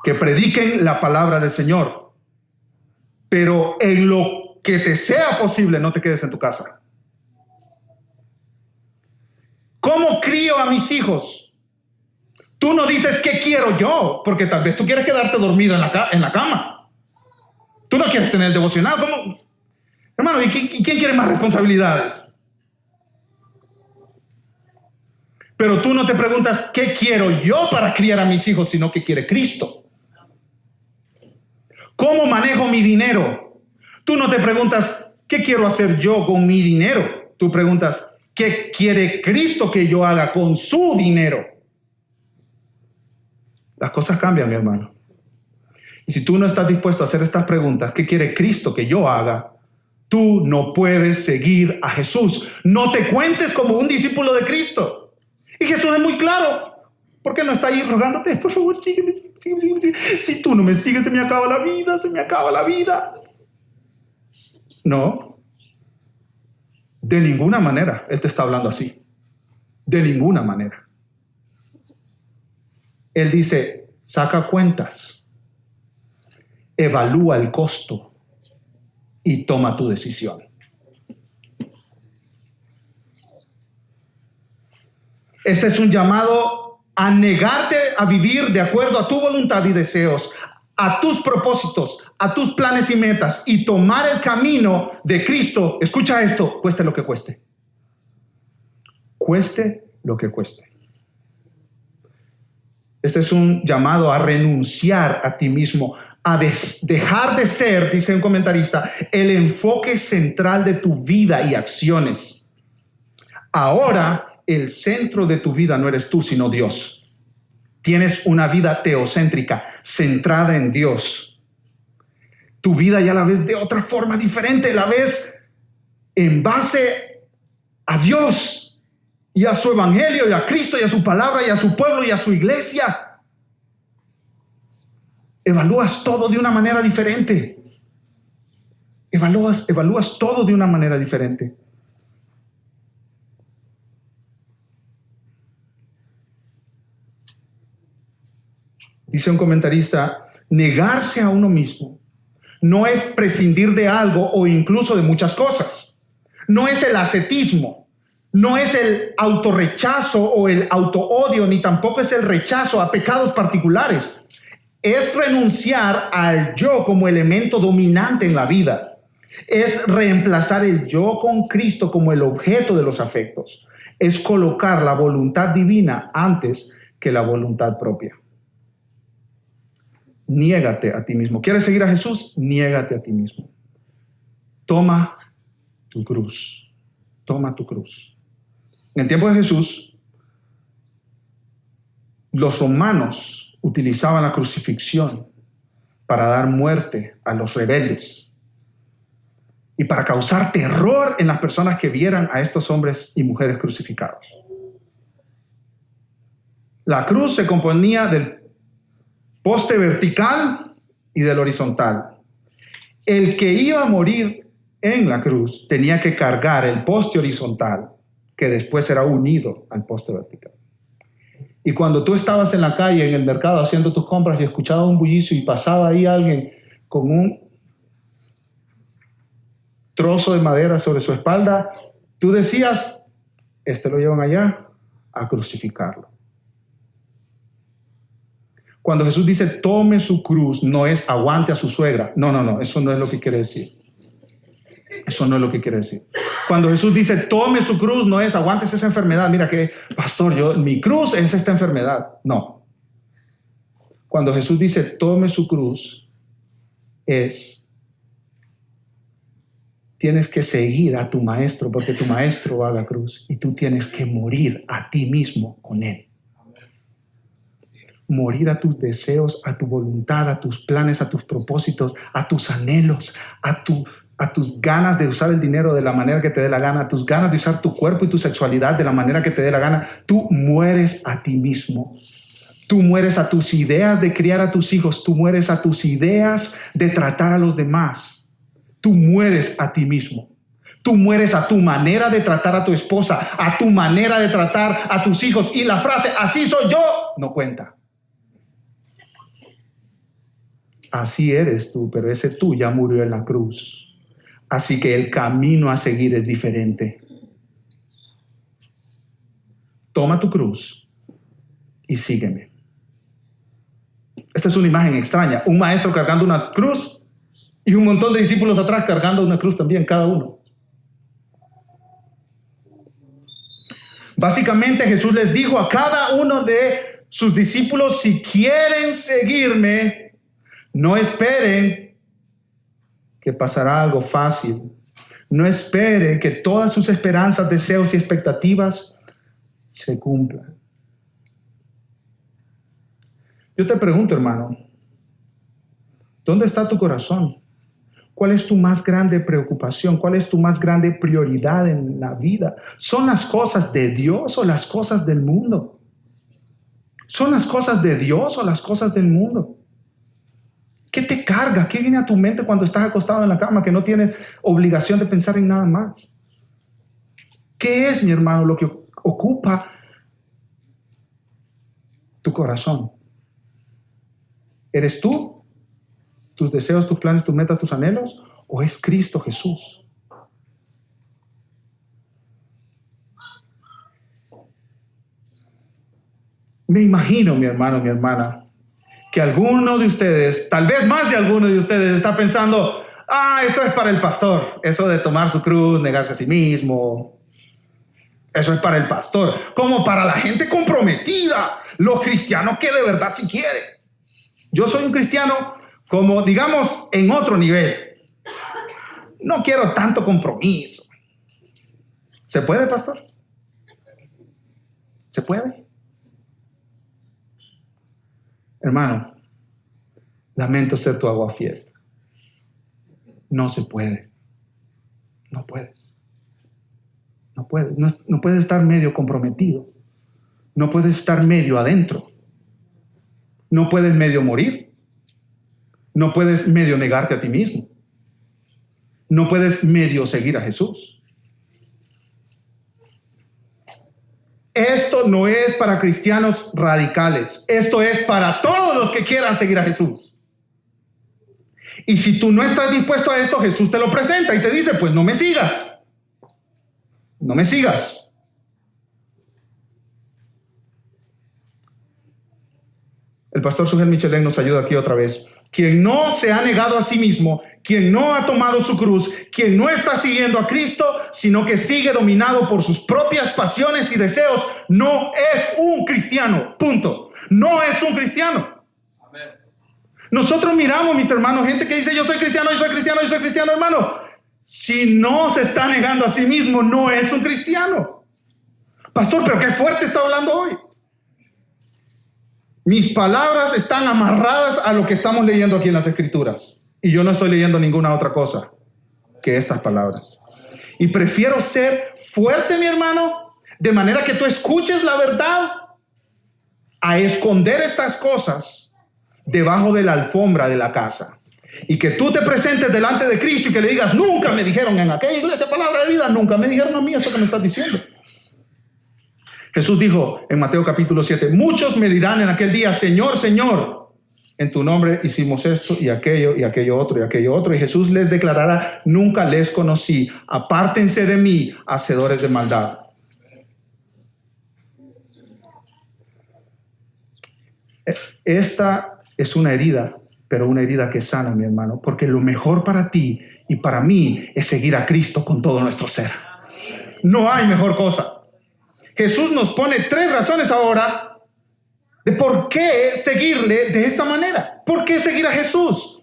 Que prediquen la palabra del Señor. Pero en lo que te sea posible, no te quedes en tu casa. ¿Cómo crío a mis hijos? Tú no dices ¿qué quiero yo? Porque tal vez tú quieres quedarte dormido en la cama. Tú no quieres tener el devocional. ¿Cómo? Hermano, ¿y quién quiere más responsabilidades? Pero tú no te preguntas ¿qué quiero yo para criar a mis hijos? Sino ¿qué quiere Cristo? ¿Cómo manejo mi dinero? Tú no te preguntas, ¿qué quiero hacer yo con mi dinero? Tú preguntas, ¿qué quiere Cristo que yo haga con su dinero? Las cosas cambian, mi hermano. Y si tú no estás dispuesto a hacer estas preguntas, ¿qué quiere Cristo que yo haga? Tú no puedes seguir a Jesús. No te cuentes como un discípulo de Cristo. Y Jesús es muy claro. ¿Por qué no está ahí rogándote? Por favor, sígueme. Si tú no me sigues, se me acaba la vida. No. De ninguna manera Él te está hablando así. De ninguna manera. Él dice, saca cuentas, evalúa el costo y toma tu decisión. Este es un llamado a negarte a vivir de acuerdo a tu voluntad y deseos, a tus propósitos, a tus planes y metas, y tomar el camino de Cristo. Escucha esto, cueste lo que cueste. Cueste lo que cueste. Este es un llamado a renunciar a ti mismo, a dejar de ser, dice un comentarista, el enfoque central de tu vida y acciones. Ahora, el centro de tu vida no eres tú, sino Dios. Tienes una vida teocéntrica, centrada en Dios. Tu vida ya la ves de otra forma diferente, la ves en base a Dios y a su evangelio y a Cristo y a su palabra y a su pueblo y a su iglesia. Evalúas todo de una manera diferente. Evalúas todo de una manera diferente. Dice un comentarista, negarse a uno mismo no es prescindir de algo o incluso de muchas cosas. No es el ascetismo, no es el autorrechazo o el autoodio, ni tampoco es el rechazo a pecados particulares. Es renunciar al yo como elemento dominante en la vida. Es reemplazar el yo con Cristo como el objeto de los afectos. Es colocar la voluntad divina antes que la voluntad propia. Niégate a ti mismo. ¿Quieres seguir a Jesús? Niégate a ti mismo. Toma tu cruz. Toma tu cruz. En el tiempo de Jesús, los romanos utilizaban la crucifixión para dar muerte a los rebeldes y para causar terror en las personas que vieran a estos hombres y mujeres crucificados. La cruz se componía del poste vertical y del horizontal. El que iba a morir en la cruz tenía que cargar el poste horizontal que después será unido al poste vertical. Y cuando tú estabas en la calle, en el mercado, haciendo tus compras y escuchabas un bullicio y pasaba ahí alguien con un trozo de madera sobre su espalda, tú decías, lo llevan allá a crucificarlo. Cuando Jesús dice, tome su cruz, no es aguante a su suegra. No, eso no es lo que quiere decir. Eso no es lo que quiere decir. Cuando Jesús dice, tome su cruz, no es aguantes esa enfermedad. Mira que, pastor, mi cruz es esta enfermedad. No. Cuando Jesús dice, tome su cruz, tienes que seguir a tu maestro, porque tu maestro va a la cruz y tú tienes que morir a ti mismo con él. Morir a tus deseos, a tu voluntad, a tus planes, a tus propósitos, a tus anhelos, a tus ganas de usar el dinero de la manera que te dé la gana, a tus ganas de usar tu cuerpo y tu sexualidad de la manera que te dé la gana. Tú mueres a ti mismo. Tú mueres a tus ideas de criar a tus hijos. Tú mueres a tus ideas de tratar a los demás. Tú mueres a ti mismo. Tú mueres a tu manera de tratar a tu esposa, a tu manera de tratar a tus hijos. Y la frase, así soy yo, no cuenta. Así eres tú, pero ese tú ya murió en la cruz. Así que el camino a seguir es diferente. Toma tu cruz y sígueme. Esta es una imagen extraña. Un maestro cargando una cruz y un montón de discípulos atrás cargando una cruz también, cada uno. Básicamente Jesús les dijo a cada uno de sus discípulos, si quieren seguirme, no esperen que pasará algo fácil. No esperen que todas sus esperanzas, deseos y expectativas se cumplan. Yo te pregunto, hermano, ¿dónde está tu corazón? ¿Cuál es tu más grande preocupación? ¿Cuál es tu más grande prioridad en la vida? ¿Son las cosas de Dios o las cosas del mundo? ¿Son las cosas de Dios o las cosas del mundo? ¿Qué te carga? ¿Qué viene a tu mente cuando estás acostado en la cama que no tienes obligación de pensar en nada más? ¿Qué es, mi hermano, lo que ocupa tu corazón? ¿Eres tú? ¿Tus deseos, tus planes, tus metas, tus anhelos? ¿O es Cristo Jesús? Me imagino, mi hermano, mi hermana, que alguno de ustedes, tal vez más de alguno de ustedes, está pensando, eso es para el pastor, eso de tomar su cruz, negarse a sí mismo, eso es para el pastor, como para la gente comprometida, los cristianos que de verdad sí quieren. Yo soy un cristiano como, digamos, en otro nivel. No quiero tanto compromiso. ¿Se puede, pastor? ¿Se puede? Hermano, lamento ser tu aguafiesta. No se puede. No puedes. No puedes. No puedes estar medio comprometido. No puedes estar medio adentro. No puedes medio morir. No puedes medio negarte a ti mismo. No puedes medio seguir a Jesús. Esto no es para cristianos radicales. Esto es para todos los que quieran seguir a Jesús. Y si tú no estás dispuesto a esto, Jesús te lo presenta y te dice, pues no me sigas. No me sigas. El pastor Sugel Michelén nos ayuda aquí otra vez. Quien no se ha negado a sí mismo, quien no ha tomado su cruz, quien no está siguiendo a Cristo, sino que sigue dominado por sus propias pasiones y deseos, no es un cristiano. Punto. No es un cristiano. Amén. Nosotros miramos, mis hermanos, gente que dice, yo soy cristiano, hermano. Si no se está negando a sí mismo, no es un cristiano. Pastor, pero qué fuerte está hablando hoy. Mis palabras están amarradas a lo que estamos leyendo aquí en las Escrituras. Y yo no estoy leyendo ninguna otra cosa que estas palabras. Y prefiero ser fuerte, mi hermano, de manera que tú escuches la verdad, a esconder estas cosas debajo de la alfombra de la casa. Y que tú te presentes delante de Cristo y que le digas, nunca me dijeron en aquella iglesia palabra de vida, nunca me dijeron a mí eso que me estás diciendo. Jesús dijo en Mateo capítulo 7, muchos me dirán en aquel día, Señor, Señor, en tu nombre hicimos esto y aquello otro y aquello otro. Y Jesús les declarará, nunca les conocí, apártense de mí, hacedores de maldad. Esta es una herida, pero una herida que sana, mi hermano, porque lo mejor para ti y para mí es seguir a Cristo con todo nuestro ser. No hay mejor cosa. Jesús nos pone 3 razones ahora de por qué seguirle de esta manera. ¿Por qué seguir a Jesús?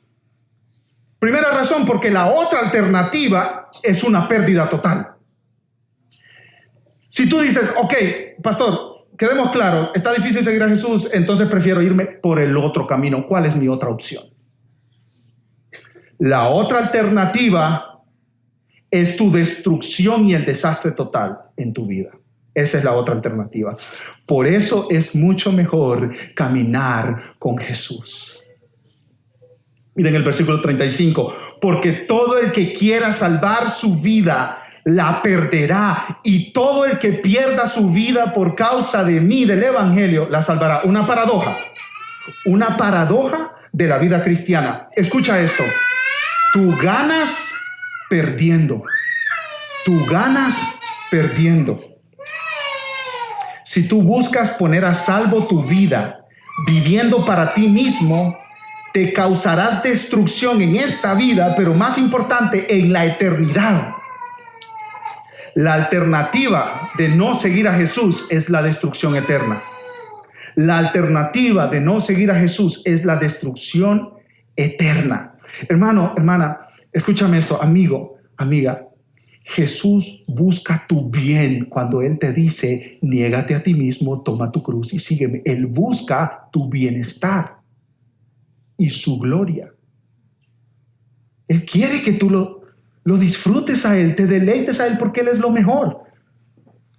Primera razón, porque la otra alternativa es una pérdida total. Si tú dices, ok, pastor, quedemos claros, está difícil seguir a Jesús, entonces prefiero irme por el otro camino. ¿Cuál es mi otra opción? La otra alternativa es tu destrucción y el desastre total en tu vida. Esa es la otra alternativa. Por eso es mucho mejor caminar con Jesús. Miren el versículo 35. Porque todo el que quiera salvar su vida, la perderá. Y todo el que pierda su vida por causa de mí, del evangelio, la salvará. Una paradoja de la vida cristiana. Escucha esto. Tú ganas perdiendo. Si tú buscas poner a salvo tu vida, viviendo para ti mismo, te causarás destrucción en esta vida, pero más importante, en la eternidad. La alternativa de no seguir a Jesús es la destrucción eterna. La alternativa de no seguir a Jesús es la destrucción eterna. Hermano, hermana, escúchame esto, amigo, amiga. Jesús busca tu bien cuando Él te dice, niégate a ti mismo, toma tu cruz y sígueme. Él busca tu bienestar y su gloria. Él quiere que tú lo disfrutes a Él, te deleites a Él porque Él es lo mejor.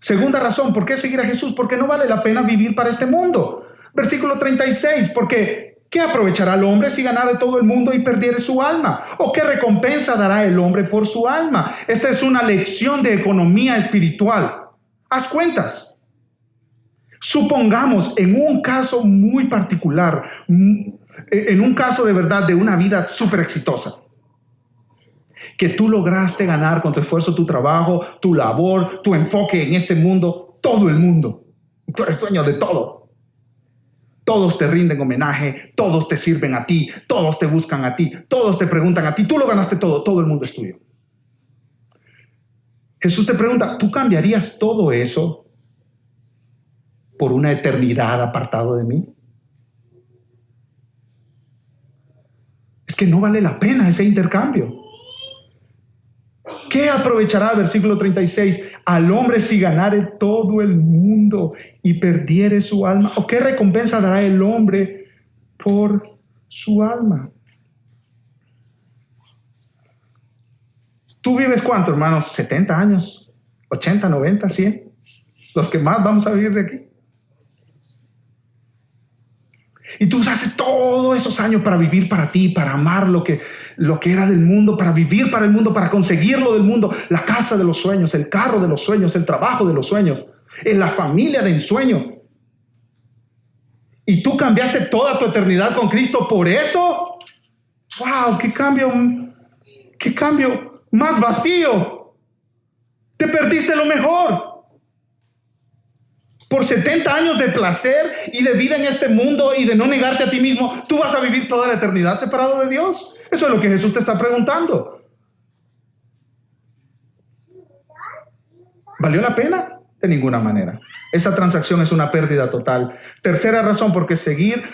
Segunda razón, ¿por qué seguir a Jesús? Porque no vale la pena vivir para este mundo. Versículo 36, porque ¿qué aprovechará el hombre si ganare todo el mundo y perdiere su alma? ¿O qué recompensa dará el hombre por su alma? Esta es una lección de economía espiritual. Haz cuentas. Supongamos en un caso muy particular, en un caso de verdad de una vida súper exitosa, que tú lograste ganar con tu esfuerzo, tu trabajo, tu labor, tu enfoque en este mundo, todo el mundo. Tú eres dueño de todo. Todos te rinden homenaje, todos te sirven a ti, todos te buscan a ti, todos te preguntan a ti, tú lo ganaste todo, todo el mundo es tuyo. Jesús te pregunta, ¿tú cambiarías todo eso por una eternidad apartado de mí? Es que no vale la pena ese intercambio. ¿Qué aprovechará, versículo 36, al hombre si ganare todo el mundo y perdiere su alma? ¿O qué recompensa dará el hombre por su alma? ¿Tú vives cuánto, hermanos? ¿70 años? ¿80, 90, 100? Los que más vamos a vivir de aquí. Y tú haces todos esos años para vivir para ti, para amar lo que era del mundo, para vivir para el mundo, para conseguirlo del mundo, la casa de los sueños, el carro de los sueños, el trabajo de los sueños, la familia de ensueño. Y tú cambiaste toda tu eternidad con Cristo por eso. ¡Wow! ¡Qué cambio más vacío! Te perdiste lo mejor. Por 70 años de placer y de vida en este mundo y de no negarte a ti mismo, ¿tú vas a vivir toda la eternidad separado de Dios? Eso es lo que Jesús te está preguntando. ¿Valió la pena? De ninguna manera. Esa transacción es una pérdida total. Tercera razón, ¿por qué seguir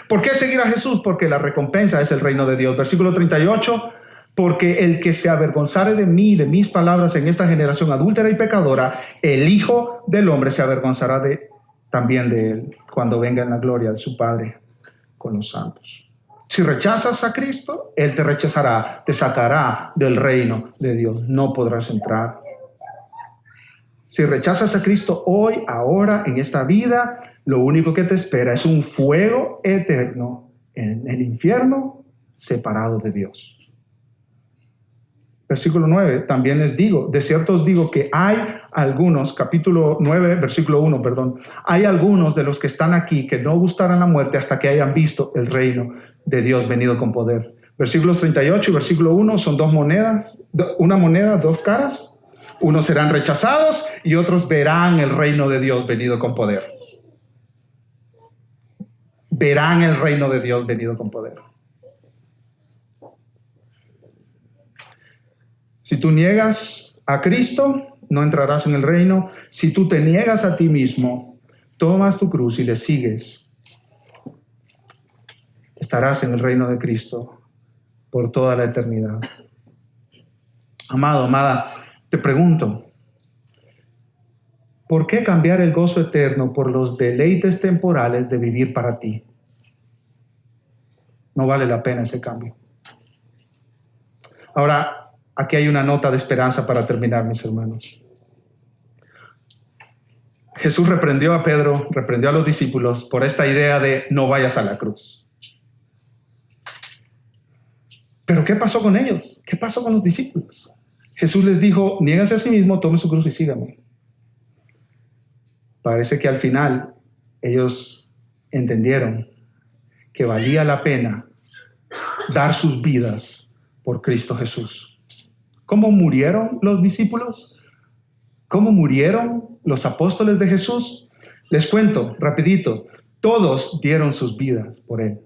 a Jesús? Porque la recompensa es el reino de Dios. Versículo 38, porque el que se avergonzare de mí y de mis palabras en esta generación adúltera y pecadora, el Hijo del Hombre se avergonzará también de él cuando venga en la gloria de su Padre con los santos. Si rechazas a Cristo, Él te rechazará, te sacará del reino de Dios. No podrás entrar. Si rechazas a Cristo hoy, ahora, en esta vida, lo único que te espera es un fuego eterno en el infierno separado de Dios. Versículo 9, también les digo, de cierto os digo que hay algunos, capítulo 9, versículo 1, perdón, hay algunos de los que están aquí que no gustarán la muerte hasta que hayan visto el reino de Dios venido con poder. Versículos 38 y versículo 1 son dos monedas, una moneda, dos caras. Unos serán rechazados y otros verán el reino de Dios venido con poder. Verán el reino de Dios venido con poder. Si tú niegas a Cristo, no entrarás en el reino. Si tú te niegas a ti mismo, tomas tu cruz y le sigues, estarás en el reino de Cristo por toda la eternidad. Amado, amada, te pregunto, ¿por qué cambiar el gozo eterno por los deleites temporales de vivir para ti? No vale la pena ese cambio. Ahora, aquí hay una nota de esperanza para terminar, mis hermanos. Jesús reprendió a Pedro, reprendió a los discípulos por esta idea de no vayas a la cruz. Pero ¿qué pasó con ellos? ¿Qué pasó con los discípulos? Jesús les dijo, niéganse a sí mismo, tomen su cruz y síganme. Parece que al final ellos entendieron que valía la pena dar sus vidas por Cristo Jesús. ¿Cómo murieron los discípulos? ¿Cómo murieron los apóstoles de Jesús? Les cuento rapidito. Todos dieron sus vidas por él.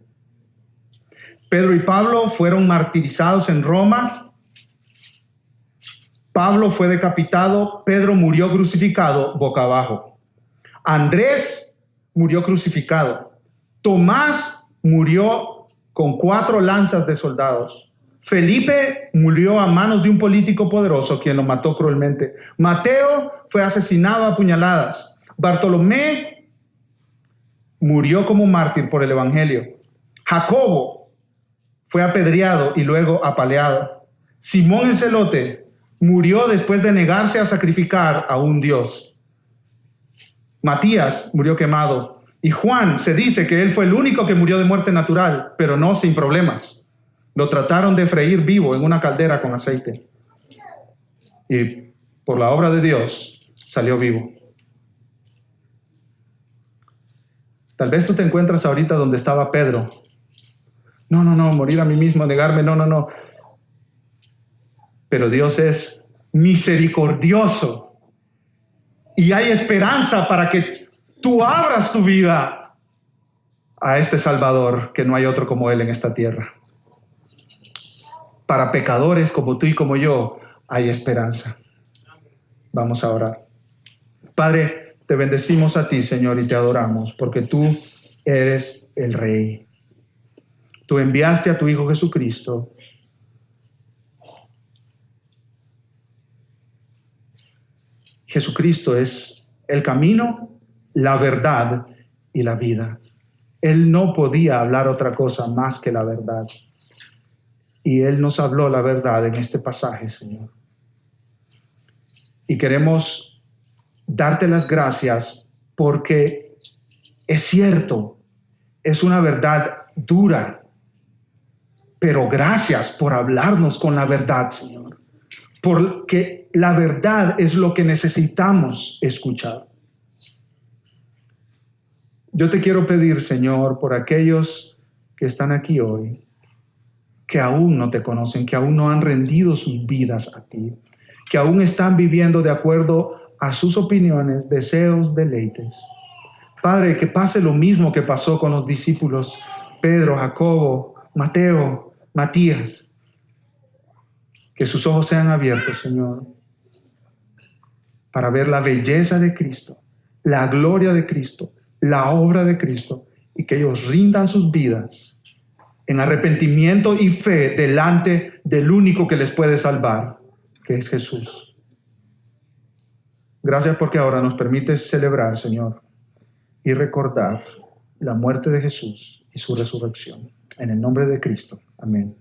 Pedro y Pablo fueron martirizados en Roma. Pablo fue decapitado. Pedro murió crucificado boca abajo. Andrés murió crucificado. Tomás murió con 4 lanzas de soldados. Felipe murió a manos de un político poderoso quien lo mató cruelmente. Mateo fue asesinado a puñaladas. Bartolomé murió como mártir por el evangelio. Jacobo fue apedreado y luego apaleado. Simón el Celote murió después de negarse a sacrificar a un dios. Matías murió quemado. Y Juan, se dice que él fue el único que murió de muerte natural, pero no sin problemas. Lo trataron de freír vivo en una caldera con aceite. Y por la obra de Dios salió vivo. Tal vez tú te encuentras ahorita donde estaba Pedro. No, morir a mí mismo, negarme, no. Pero Dios es misericordioso. Y hay esperanza para que tú abras tu vida a este Salvador, que no hay otro como Él en esta tierra. Para pecadores como tú y como yo, hay esperanza. Vamos a orar. Padre, te bendecimos a ti, Señor, y te adoramos, porque tú eres el Rey. Tú enviaste a tu Hijo Jesucristo. Jesucristo es el camino, la verdad y la vida. Él no podía hablar otra cosa más que la verdad. Y Él nos habló la verdad en este pasaje, Señor. Y queremos darte las gracias porque es cierto, es una verdad dura, pero gracias por hablarnos con la verdad, Señor. Porque la verdad es lo que necesitamos escuchar. Yo te quiero pedir, Señor, por aquellos que están aquí hoy, que aún no te conocen, que aún no han rendido sus vidas a ti, que aún están viviendo de acuerdo a sus opiniones, deseos, deleites. Padre, que pase lo mismo que pasó con los discípulos Pedro, Jacobo, Mateo, Matías. Que sus ojos sean abiertos, Señor, para ver la belleza de Cristo, la gloria de Cristo, la obra de Cristo, y que ellos rindan sus vidas en arrepentimiento y fe delante del único que les puede salvar, que es Jesús. Gracias porque ahora nos permites celebrar, Señor, y recordar la muerte de Jesús y su resurrección. En el nombre de Cristo. Amén.